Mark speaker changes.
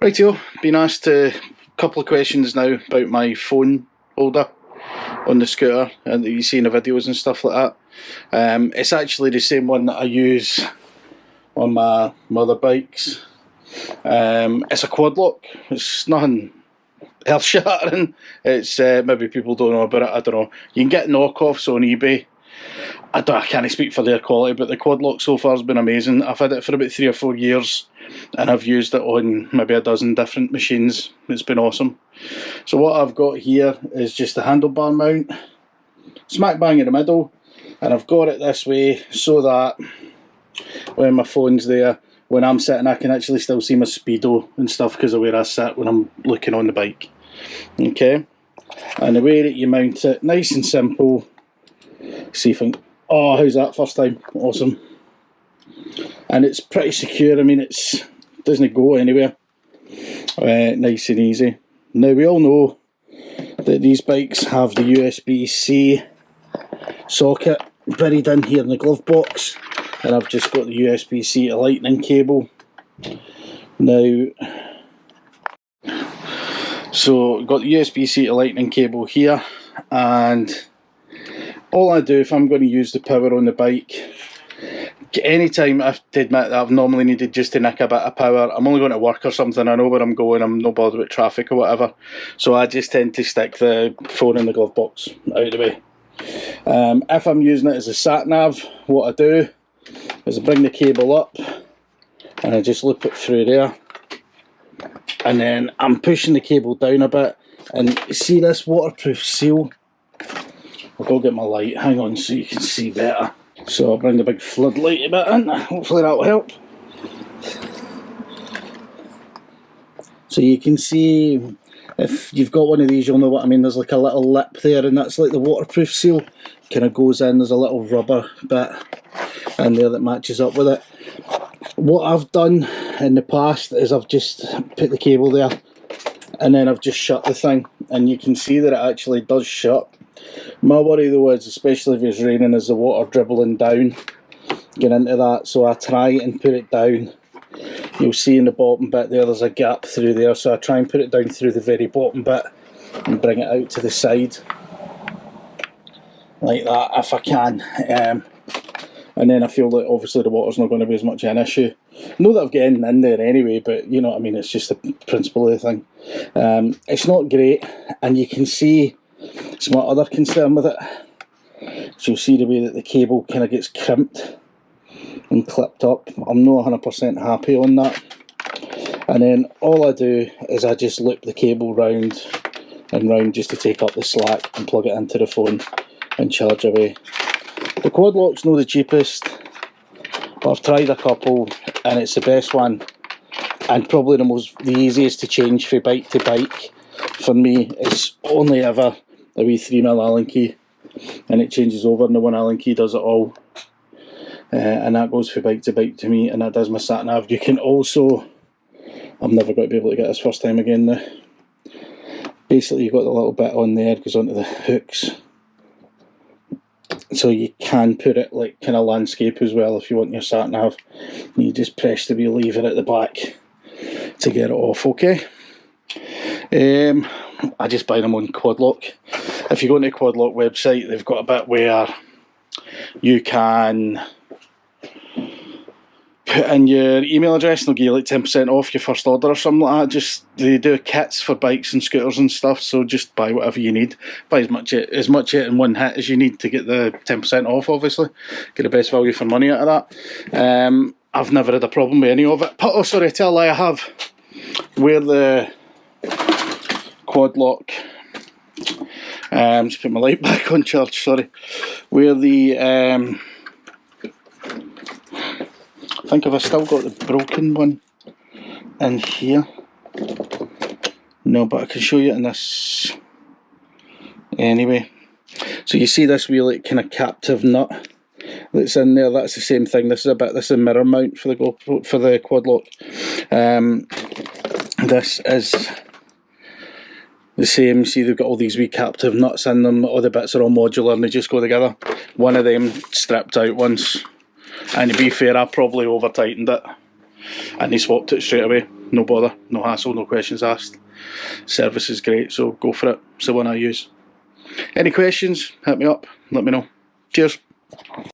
Speaker 1: Rightio, been asked a couple of questions now about my phone holder on the scooter and that you see in the videos and stuff like that. It's actually the same one that I use on my other bikes. It's a quadlock. It's nothing earth shattering. It's maybe people don't know about it. I don't know. You can get knockoffs on eBay. I can't speak for their quality, but the quadlock so far has been amazing. I've had it for about 3 or 4 years, and I've used it on maybe a dozen different machines. It's been awesome. So what I've got here is just a handlebar mount, smack bang in the middle, and I've got it this way so that when my phone's there, when I'm sitting, I can actually still see my speedo and stuff because of where I sit when I'm looking on the bike. Okay, and the way that you mount it, nice and simple. See if I can, oh, how's that first time? Awesome. And it's pretty secure. I mean, it doesn't go anywhere. Nice and easy. Now we all know that these bikes have the USB-C socket buried in here in the glove box, and I've just got the USB-C to lightning cable. Now, so I've got the USB-C to lightning cable here, and all I do if I'm going to use the power on the bike, anytime I have to admit that I've normally needed just to nick a bit of power, I'm only going to work or something, I know where I'm going, I'm not bothered with traffic or whatever, so I just tend to stick the phone in the glove box out of the way. If I'm using it as a sat nav, what I do is I bring the cable up and I just loop it through there, and then I'm pushing the cable down a bit, and see this waterproof seal? I'll go get my light, hang on so you can see better. So I'll bring the big floodlight a bit in, hopefully that'll help. So you can see, if you've got one of these you'll know what I mean, there's like a little lip there, and that's like the waterproof seal. Kind of goes in, there's a little rubber bit in there that matches up with it. What I've done in the past is I've just put the cable there and then I've just shut the thing, and you can see that it actually does shut. My worry though is, especially if it's raining, is the water dribbling down, get into that, so I try and put it down. You'll see in the bottom bit there's a gap through there, so I try and put it down through the very bottom bit and bring it out to the side like that if I can, and then I feel that obviously the water's not going to be as much an issue. Not that I'm getting in there anyway, but you know what I mean, it's just the principle of the thing. It's not great, and you can see it's my other concern with it. So you'll see the way that the cable kind of gets crimped and clipped up. I'm not 100% happy on that. And then all I do is I just loop the cable round and round just to take up the slack and plug it into the phone and charge away. The quadlock's not the cheapest, but I've tried a couple and it's the best one, and probably the easiest to change from bike to bike. For me, it's only ever a wee 3mm Allen key, and it changes over, and the one Allen key does it all. And that goes from bike to bike to me, and that does my sat nav. You can also, I'm never going to be able to get this first time again now. Basically, you've got the little bit on there, it goes onto the hooks. So you can put it like kind of landscape as well if you want your sat nav. You just press the wee lever at the back to get it off, okay? I just buy them on Quadlock. If you go on the Quadlock website, they've got a bit where you can put in your email address and they'll give you like 10% off your first order or something like that. They do kits for bikes and scooters and stuff, so just buy whatever you need. Buy as much in one hit as you need to get the 10% off, obviously. Get the best value for money out of that. I've never had a problem with any of it. Oh, sorry, tell a lie, I have. Where the Quadlock, just put my light back on charge, sorry. Where the, I think I've still got the broken one in here. No, but I can show you in this anyway. So you see this wee like kind of captive nut that's in there, that's the same thing. This is a mirror mount for the GoPro, for the Quadlock. This is the same. See, they've got all these wee captive nuts in them, all the bits are all modular and they just go together. One of them stripped out once, and to be fair, I probably over tightened it. and they swapped it straight away. No bother, no hassle, no questions asked. Service is great, so go for it. It's the one I use. Any questions, hit me up, let me know. Cheers.